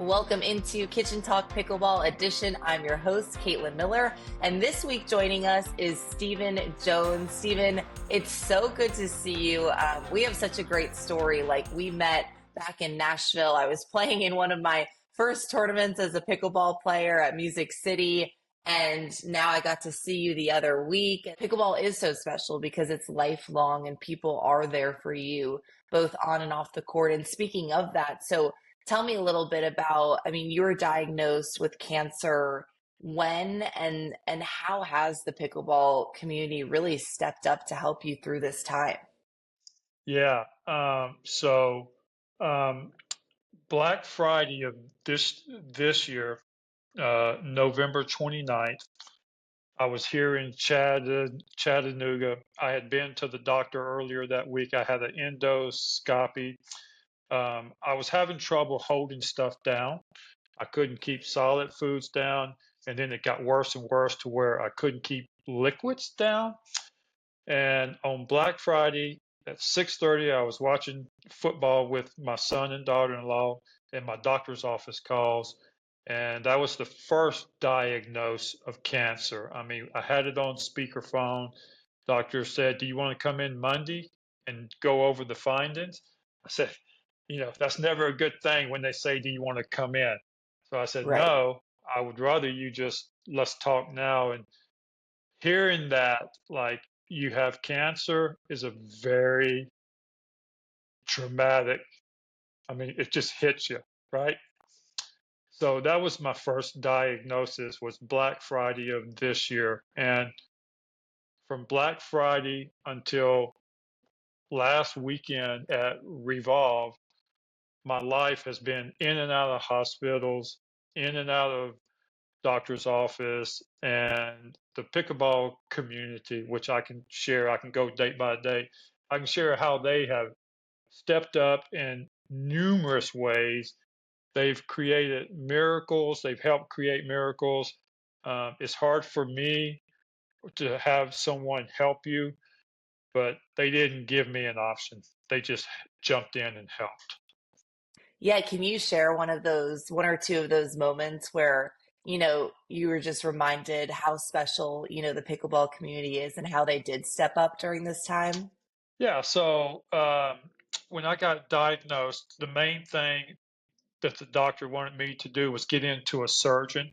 Welcome into Kitchen Talk Pickleball Edition. I'm your host, Caitlin Miller, and this week joining us is Stephen Jones. Stephen, it's so good to see you. We have such a great story. Like, we met back in Nashville. I was playing in one of my first tournaments as a pickleball player at Music City, and now I got to see you the other week. Pickleball is so special because it's lifelong and people are there for you, both on and off the court. And speaking of that, so tell me a little bit about, you were diagnosed with cancer when and how has the pickleball community really stepped up to help you through this time? Yeah. Black Friday of this year, November 29th, I was here in Chattanooga. I had been to the doctor earlier that week. I had an endoscopy. I was having trouble holding stuff down. I couldn't keep solid foods down, and then it got worse and worse to where I couldn't keep liquids down. And on Black Friday at 6:30, I was watching football with my son and daughter-in-law, and my doctor's office calls, and that was the first diagnose of cancer. I had it on speakerphone. Doctor said, "Do you want to come in Monday and go over the findings?" I said, that's never a good thing when they say, "Do you want to come in?" So I said, Right. "No, I would rather you just let's talk now." And hearing that, like, you have cancer is a very traumatic, it just hits you, right? So that was my first diagnosis, was Black Friday of this year. And from Black Friday until last weekend at Revolve, my life has been in and out of hospitals, in and out of doctor's office, and the pickleball community, which I can share. I can go day by day. I can share how they have stepped up in numerous ways. They've created miracles. They've helped create miracles. It's hard for me to have someone help you, but they didn't give me an option. They just jumped in and helped. Yeah, can you share one or two of those moments where, you were just reminded how special, the pickleball community is and how they did step up during this time? Yeah, so when I got diagnosed, the main thing that the doctor wanted me to do was get into a surgeon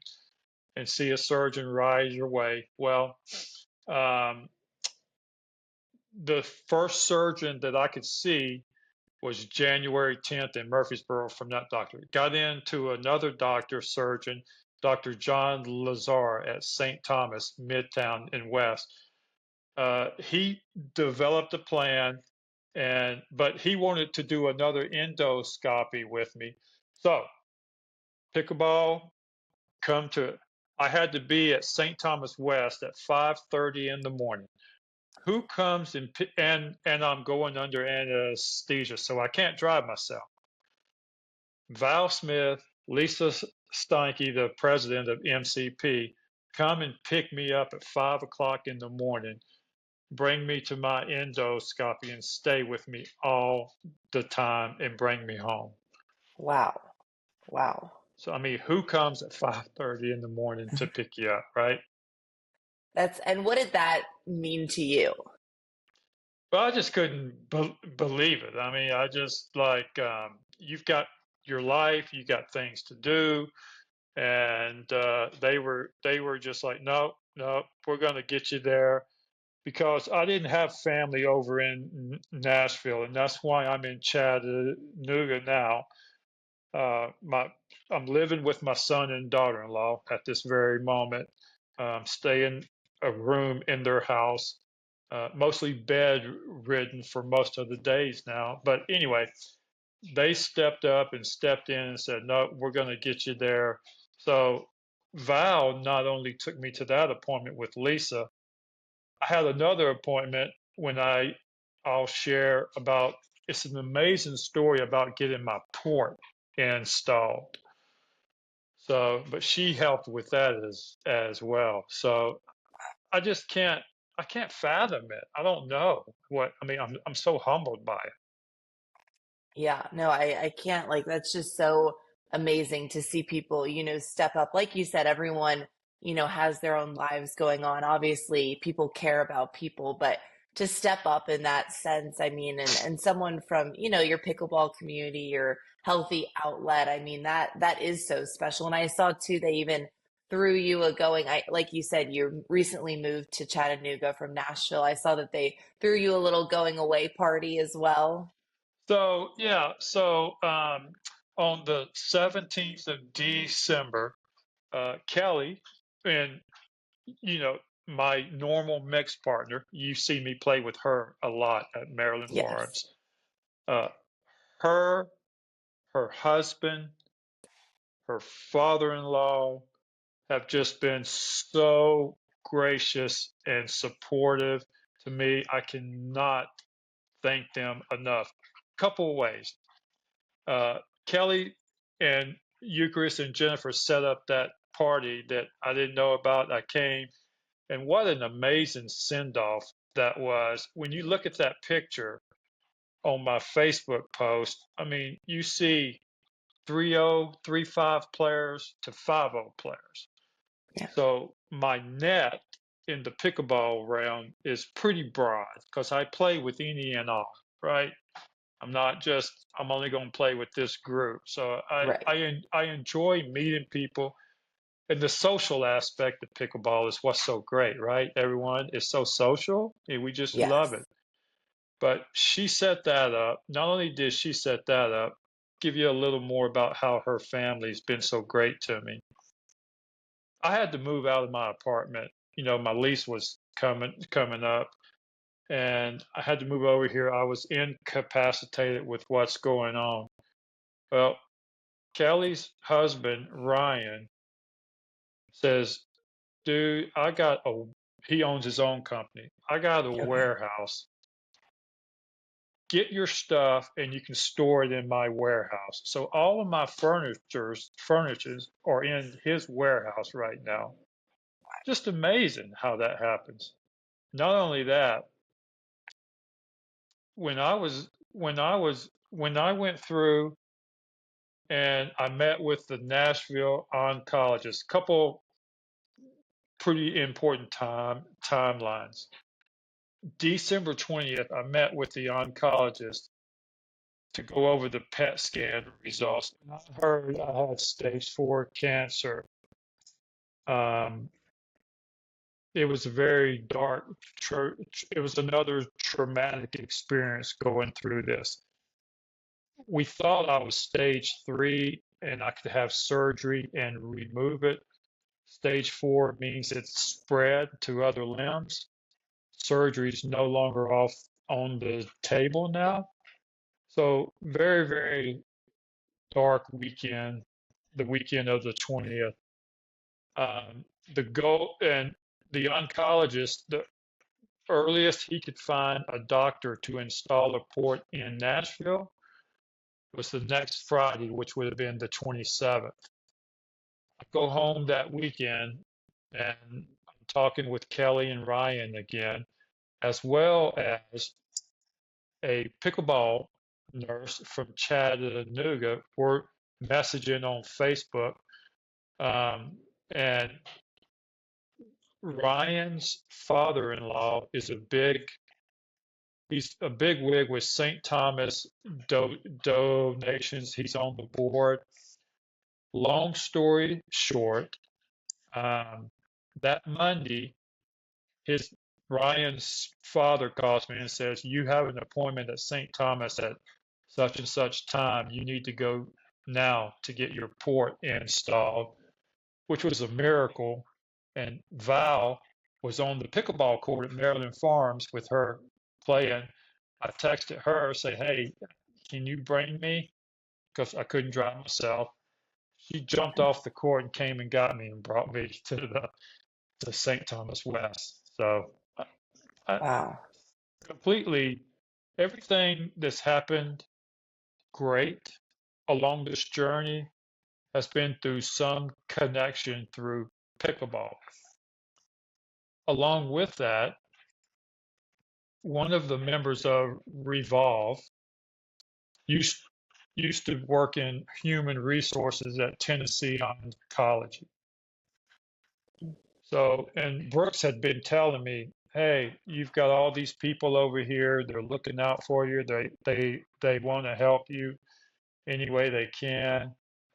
and see a surgeon right your way. Well, um, the first surgeon that I could see was January 10th in Murfreesboro from that doctor. Got into another doctor, surgeon, Dr. John Lazar at St. Thomas, Midtown in West. He developed a plan, but he wanted to do another endoscopy with me. So, pickleball, come to. I had to be at St. Thomas West at 5:30 in the morning. Who comes and I'm going under anesthesia, so I can't drive myself. Val Smith, Lisa Steinke, the president of MCP, come and pick me up at 5 o'clock in the morning, bring me to my endoscopy, and stay with me all the time and bring me home. Wow. Wow. So who comes at 5:30 in the morning to pick you up, right? And what did that mean to you? Well, I just couldn't believe it. I just like, you've got your life, you got things to do, and they were just like, no, no, we're going to get you there, because I didn't have family over in Nashville, and that's why I'm in Chattanooga now. I'm living with my son and daughter-in-law at this very moment. Staying a room in their house, mostly bedridden for most of the days now. But anyway, they stepped up and stepped in and said, "No, we're going to get you there." So Val not only took me to that appointment with Lisa, I had another appointment when I'll share about. It's an amazing story about getting my port installed. So, but she helped with that as well. So I just can't fathom it. I don't know what I'm so humbled by it. Yeah, no, I can't, like, that's just so amazing to see people, step up. Like you said, everyone, has their own lives going on. Obviously, people care about people, but to step up in that sense, I mean, and someone from, your pickleball community, your healthy outlet, I mean, that is so special. And I saw too, they even threw you a going, like you said, you recently moved to Chattanooga from Nashville. I saw that they threw you a little going away party as well. So yeah, so on the 17th of December, Kelly and you know my normal mixed partner, you see me play with her a lot at Maryland Yes. Farms. Uh, her, her husband, her father-in-law have just been so gracious and supportive to me. I cannot thank them enough. Couple of ways. Uh, Kelly and Eucharist and Jennifer set up that party that I didn't know about. I came, and what an amazing send off that was. When you look at that picture on my Facebook post, I mean, you see 3-0, 3-5 players to 5-0 players. Yeah. So my net in the pickleball realm is pretty broad because I play with any and all, right? I'm not just I'm only going to play with this group. So Right. I enjoy meeting people, and the social aspect of pickleball is what's so great, right? Everyone is so social, and we just love Yes. it. But she set that up. Not only did she set that up, give you a little more about how her family's been so great to me. I had to move out of my apartment. My lease was coming up, and I had to move over here. I was incapacitated with what's going on. Well, Kelly's husband, Ryan, says, dude, he owns his own company. I got a Okay. warehouse. Get your stuff and you can store it in my warehouse. So all of my furnitures are in his warehouse right now. Just amazing how that happens. Not only that, when I went through and I met with the Nashville oncologist, couple pretty important timelines. December 20th, I met with the oncologist to go over the PET scan results. And I heard I had stage 4 cancer. Um, it was a very dark, it was another traumatic experience going through this. We thought I was stage 3 and I could have surgery and remove it. Stage 4 means it's spread to other limbs. Surgery is no longer off on the table now. So very, very dark weekend, the weekend of the 20th. The goal and the oncologist, the earliest he could find a doctor to install a port in Nashville was the next Friday, which would have been the 27th. I go home that weekend and I'm talking with Kelly and Ryan again, as well as a pickleball nurse from Chattanooga. We're messaging on Facebook. And Ryan's father-in-law he's a big wig with St. Thomas donations. He's on the board. Long story short, um, that Monday, his Ryan's father calls me and says, "You have an appointment at St. Thomas at such and such time. You need to go now to get your port installed," which was a miracle. And Val was on the pickleball court at Maryland Farms with her playing. I texted her, say, "Hey, can you bring me?" Because I couldn't drive myself. She jumped off the court and came and got me and brought me to St. Thomas West. So I Wow. completely everything that's happened great along this journey has been through some connection through pickleball. Along with that, one of the members of Revolve used used to work in human resources at Tennessee Oncology. So, and Brooks had been telling me, "Hey, you've got all these people over here. They're looking out for you. They want to help you any way they can."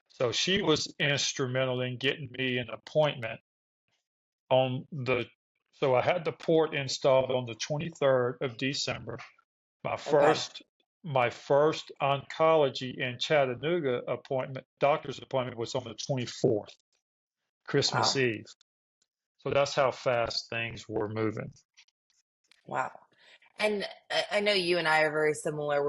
So she was instrumental in getting me an appointment on the. So I had the port installed on the 23rd of December. My Okay. first my first oncology in Chattanooga doctor's appointment was on the 24th, Christmas Wow. Eve. So that's how fast things were moving. Wow. And I know you and I are very similar.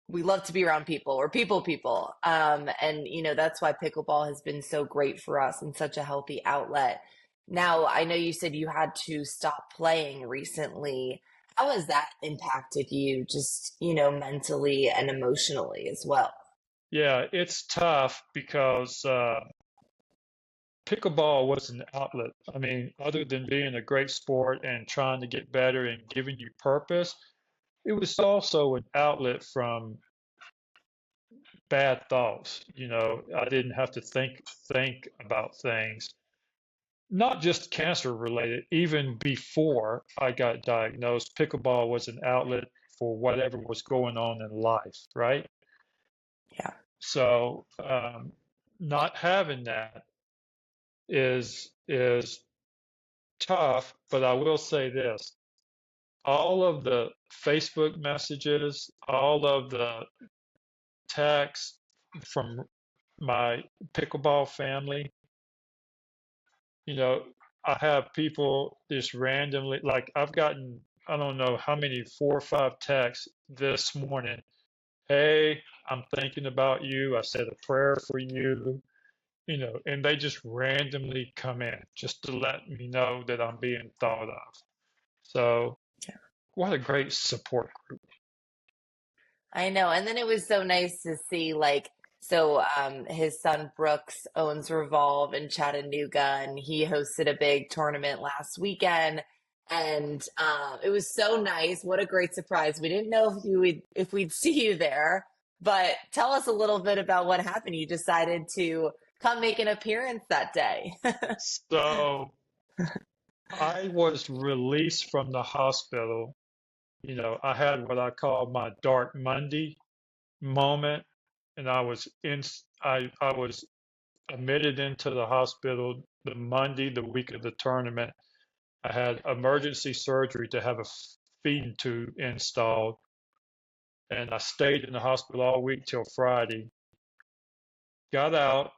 We love to be around people. We're people. And that's why pickleball has been so great for us and such a healthy outlet. Now, I know you said you had to stop playing recently. How has that impacted you just, mentally and emotionally as well? Yeah, it's tough because pickleball was an outlet. I mean, other than being a great sport and trying to get better and giving you purpose, it was also an outlet from bad thoughts. I didn't have to think about things, not just cancer related. Even before I got diagnosed, pickleball was an outlet for whatever was going on in life, right? Yeah. So not having that is tough, but I will say this. All of the Facebook messages, all of the texts from my pickleball family, you know, I have people just randomly, like I've gotten, I don't know how many, 4 or 5 texts this morning. Hey, I'm thinking about you. I said a prayer for you, and they just randomly come in just to let me know that I'm being thought of. So, what a great support group. I know. And then it was so nice to see his son Brooks owns Revolve in Chattanooga and he hosted a big tournament last weekend. And it was so nice. What a great surprise. We didn't know if we'd see you there, but tell us a little bit about what happened. You decided to come make an appearance that day. So, I was released from the hospital. I had what I call my dark Monday moment, and I was admitted into the hospital the Monday, the week of the tournament. I had emergency surgery to have a feeding tube installed, and I stayed in the hospital all week till Friday. Got out,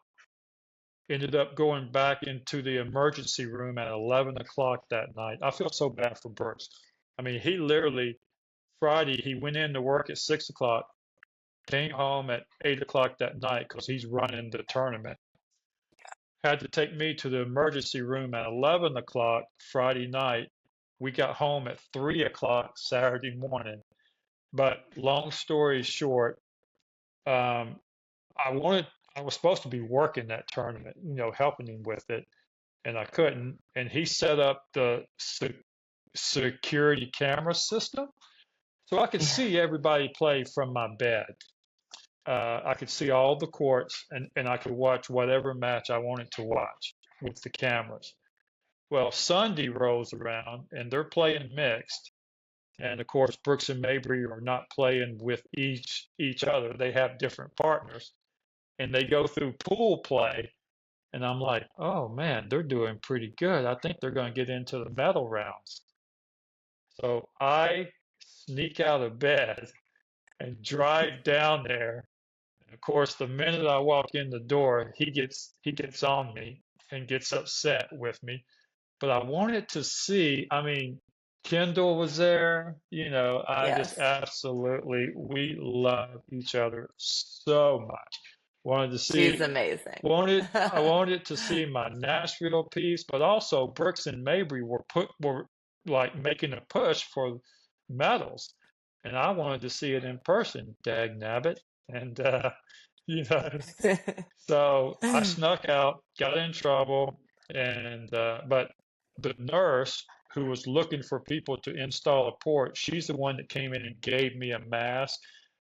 ended up going back into the emergency room at 11 o'clock that night. I feel so bad for Brooks. I mean, he literally, Friday, he went in to work at 6 o'clock, came home at 8 o'clock that night because he's running the tournament. Had to take me to the emergency room at 11 o'clock Friday night. We got home at 3 o'clock Saturday morning. But long story short, um, I wanted, I was supposed to be working that tournament, helping him with it, and I couldn't. And he set up the security camera system so I could see everybody play from my bed. I could see all the courts and I could watch whatever match I wanted to watch with the cameras. Well, Sunday rolls around and they're playing mixed. And of course, Brooks and Mabry are not playing with each other. They have different partners and they go through pool play. And I'm like, oh man, they're doing pretty good. I think they're going to get into the medal rounds. So I sneak out of bed and drive down there. And of course, the minute I walk in the door, he gets on me and gets upset with me. But I wanted to see, I mean, Kendall was there, I just Yes. absolutely, we love each other so much. Wanted to She's see, amazing. I wanted to see my Nashville piece, but also Brooks and Mabry were like making a push for medals, and I wanted to see it in person. Dag nabbit, and you know, so I snuck out, got in trouble, and but the nurse who was looking for people to install a port, she's the one that came in and gave me a mask.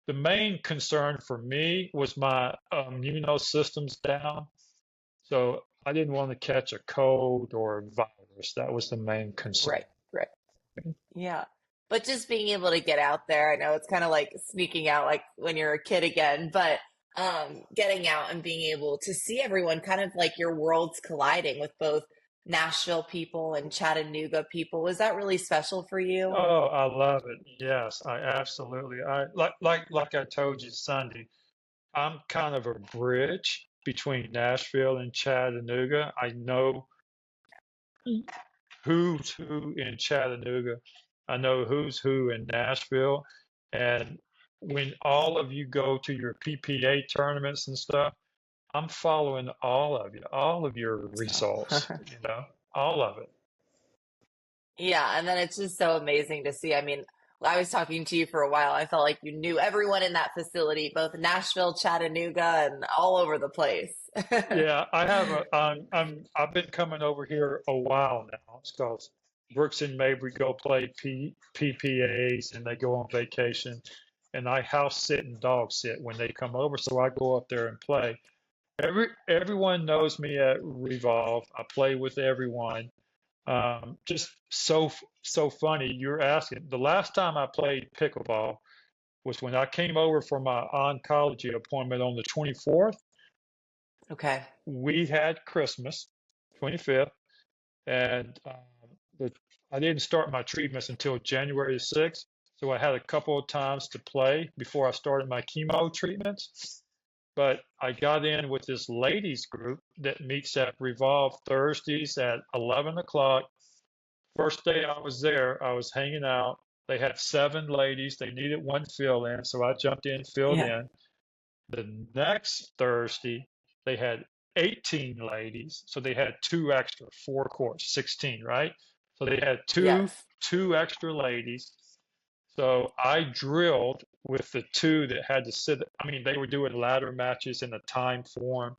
the main concern for me was my immune system's down. So I didn't want to catch a cold or a virus. That was the main concern. Right, right. Yeah. But just being able to get out there, I know it's kind of like sneaking out like when you're a kid again, but getting out and being able to see everyone kind of like your worlds colliding with both Nashville people and Chattanooga people. Was that really special for you? Oh, I love it. Yes, I absolutely. I like I told you Sunday, I'm kind of a bridge between Nashville and Chattanooga. I know who's who in Chattanooga. I know who's who in Nashville. And when all of you go to your PPA tournaments and stuff, I'm following all of you, all of your results, all of it. Yeah, and then it's just so amazing to see. I mean, I was talking to you for a while. I felt like you knew everyone in that facility, both Nashville, Chattanooga, and all over the place. Yeah, I have I've been coming over here a while now. It's called Brooks and Mabry go play PPAs and they go on vacation, and I house sit and dog sit when they come over, so I go up there and play. Everyone knows me at Revolve. I play with everyone. Just so funny. You're asking. The last time I played pickleball was when I came over for my oncology appointment on the 24th. Okay. We had Christmas, 25th, and the, I didn't start my treatments until January 6th. So I had a couple of times to play before I started my chemo treatments. But I got in with this ladies group that meets at Revolve Thursdays at 11 o'clock. First day I was there, I was hanging out. They had 7 ladies. They needed one fill in, so I jumped in, filled Yeah. in. The next Thursday, they had 18 ladies, so they had two extra, four courts, 16, right? So they had Yes. two extra ladies. So I drilled with the two that had to sit. I mean, they were doing ladder matches in a time form,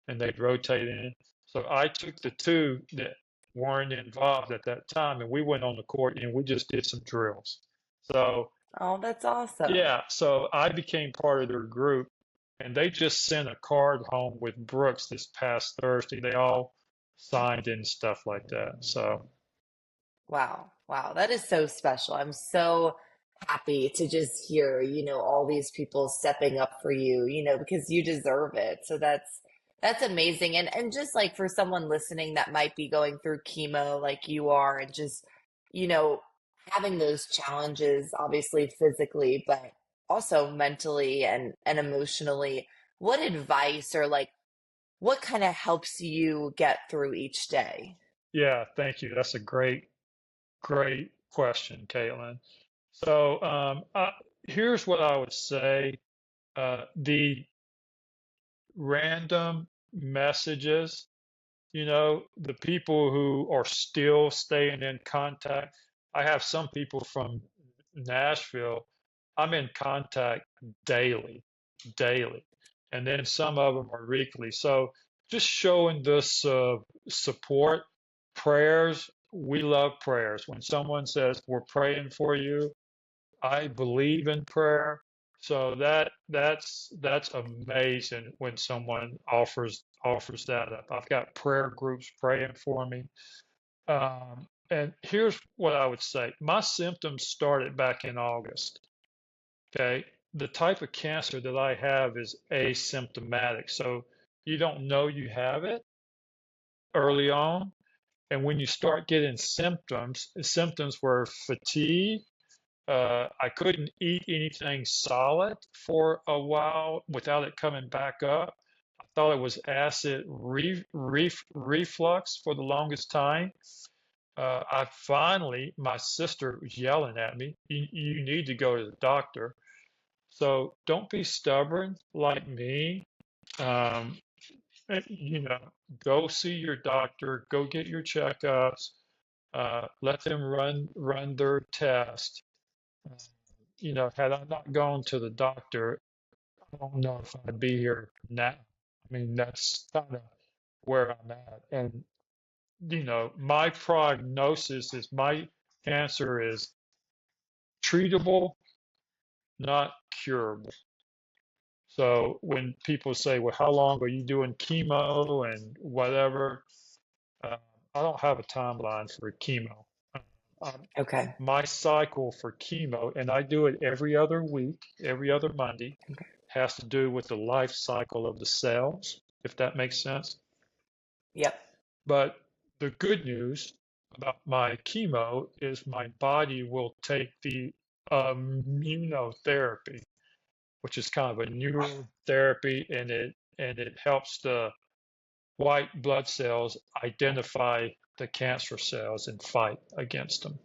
and they'd rotate in. So I took the two that weren't involved at that time, and we went on the court and we just did some drills. So Oh, that's awesome. yeah, so I became part of their group, and they just sent a card home with Brooks this past Thursday. They all signed and stuff like that. So Wow. Wow. That is so special. I'm so happy to just hear, all these people stepping up for you, because you deserve it. So that's amazing. And just like for someone listening that might be going through chemo like you are and just, you know, having those challenges, obviously physically, but also mentally and emotionally, what advice or like what kind of helps you get through each day? yeah, thank you. That's a great question, Caitlin. So here's what I would say. The random messages, the people who are still staying in contact. I have some people from Nashville, I'm in contact daily, daily. And then some of them are weekly. So just showing this support, prayers. We love prayers. When someone says, we're praying for you, I believe in prayer. So that's amazing when someone offers that up. I've got prayer groups praying for me. And here's what I would say. My symptoms started back in August. Okay. The type of cancer that I have is asymptomatic. So you don't know you have it early on. And when you start getting symptoms, symptoms were fatigue. I couldn't eat anything solid for a while without it coming back up. I thought it was acid reflux for the longest time. My sister was yelling at me, you need to go to the doctor. So don't be stubborn like me. Um, you know, go see your doctor, go get your checkups, let them run their test. Uh, had I not gone to the doctor, I don't know if I'd be here now. I mean, that's kind of where I'm at. And, my prognosis is my cancer is treatable, not curable. So when people say, well, how long are you doing chemo and whatever? Uh, I don't have a timeline for chemo. Um, Okay. my cycle for chemo, and I do it every other week, every other Monday, Okay. has to do with the life cycle of the cells, if that makes sense. Yep. But the good news about my chemo is my body will take the immunotherapy, which is kind of a neural therapy, and it helps the white blood cells identify the cancer cells and fight against them.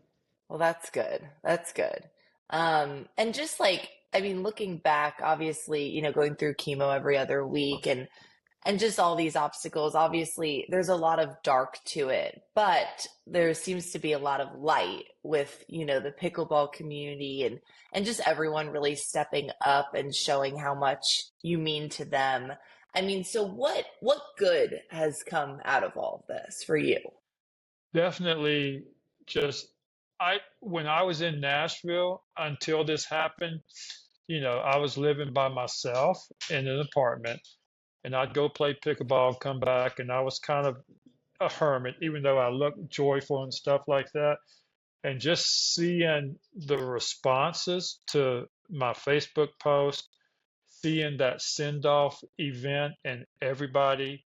Well, that's good. That's good. And just like, I mean, looking back, obviously, going through chemo every other week and just all these obstacles, obviously there's a lot of dark to it, but there seems to be a lot of light with, the pickleball community and just everyone really stepping up and showing how much you mean to them. I mean, so what good has come out of all of this for you? Definitely just I when I was in Nashville until this happened, I was living by myself in an apartment and I'd go play pickleball, come back, and I was kind of a hermit, even though I looked joyful and stuff like that. And just seeing the responses to my Facebook post, seeing that send off event and everybody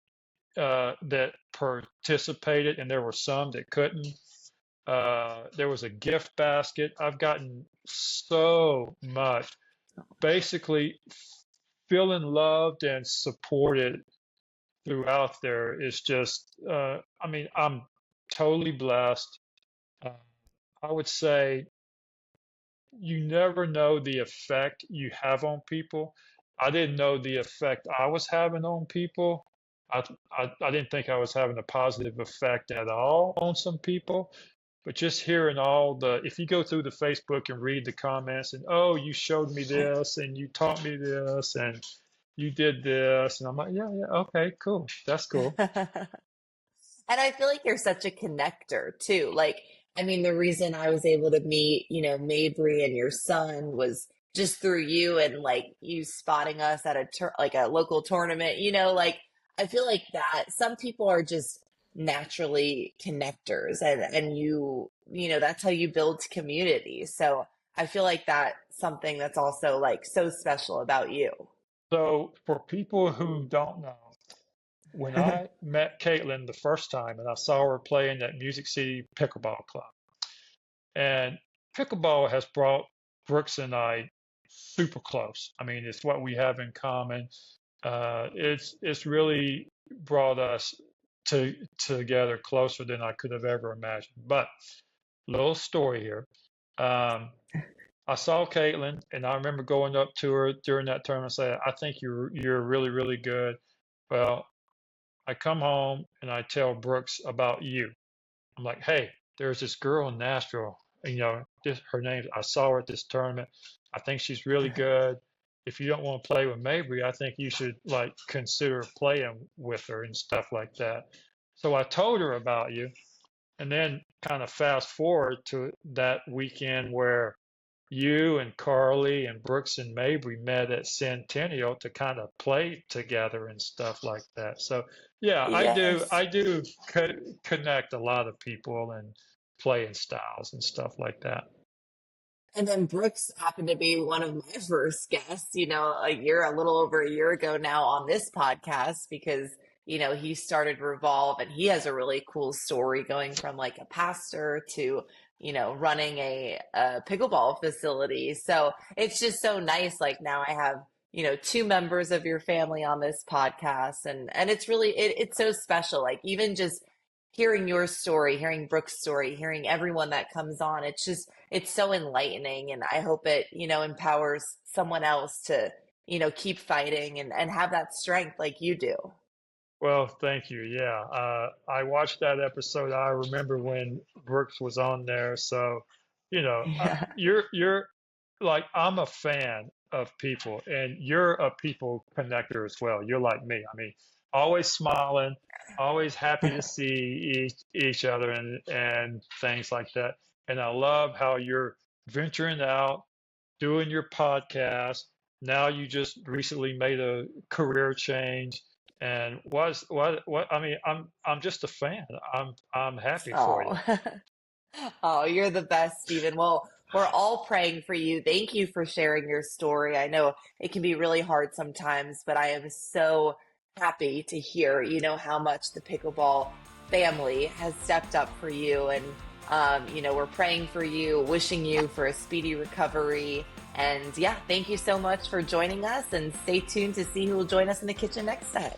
that participated, and there were some that couldn't. There was a gift basket. I've gotten so much. Basically, feeling loved and supported throughout there is just, I mean, I'm totally blessed. Uh, I would say you never know the effect you have on people. I didn't know the effect I was having on people. I didn't think I was having a positive effect at all on some people. But just hearing if you go through the Facebook and read the comments and, oh, you showed me this and you taught me this and you did this. And I'm like, yeah, yeah, okay, cool. That's cool. And I feel like you're such a connector too. Like, I mean, the reason I was able to meet, Mabry and your son was just through you and like you spotting us at like a local tournament, like I feel like that some people are just naturally connectors and that's how you build community. So I feel like that's something that's also like so special about you. So for people who don't know, when I met Caitlin the first time and I saw her playing at Music City Pickleball Club, and pickleball has brought Brooks and I super close. I mean, it's what we have in common. It's really brought us together closer than I could have ever imagined. But little story here. Um, I saw Caitlin, and I remember going up to her during that tournament and saying, "I think you're really really good." Well, I come home and I tell Brooks about you. I'm like, hey, there's this girl in Nashville. Her name. I saw her at this tournament. I think she's really good. If you don't want to play with Mabry, I think you should like consider playing with her and stuff like that. So I told her about you, and then kind of fast forward to that weekend where you and Carly and Brooks and Mabry met at Centennial to kind of play together and stuff like that. So yeah, I do Yes. I do connect a lot of people and playing styles and stuff like that. And then Brooks happened to be one of my first guests, a little over a year ago now on this podcast because, he started Revolve and he has a really cool story going from like a pastor to, running a pickleball facility. So it's just so nice. Like now I have, two members of your family on this podcast and it's really, it's so special. Like even just hearing your story, hearing Brooke's story, hearing everyone that comes on, it's so enlightening. And I hope it, empowers someone else to, keep fighting and have that strength like you do. Well, thank you. Yeah, I watched that episode. I remember when Brooks was on there. So, Yeah. you're like I'm a fan of people, and you're a people connector as well. You're like me. I mean, always smiling, always happy to see each other and things like that. And I love how you're venturing out. doing your podcast. Now you just recently made a career change, and what I mean, I'm just a fan. I'm happy for you. Oh, oh, you're the best, Stephen. Well, we're all praying for you. Thank you for sharing your story. I know it can be really hard sometimes, but I am so happy to hear, how much the pickleball family has stepped up for you. And, we're praying for you, wishing you for a speedy recovery. And yeah, thank you so much for joining us and stay tuned to see who will join us in the kitchen next time.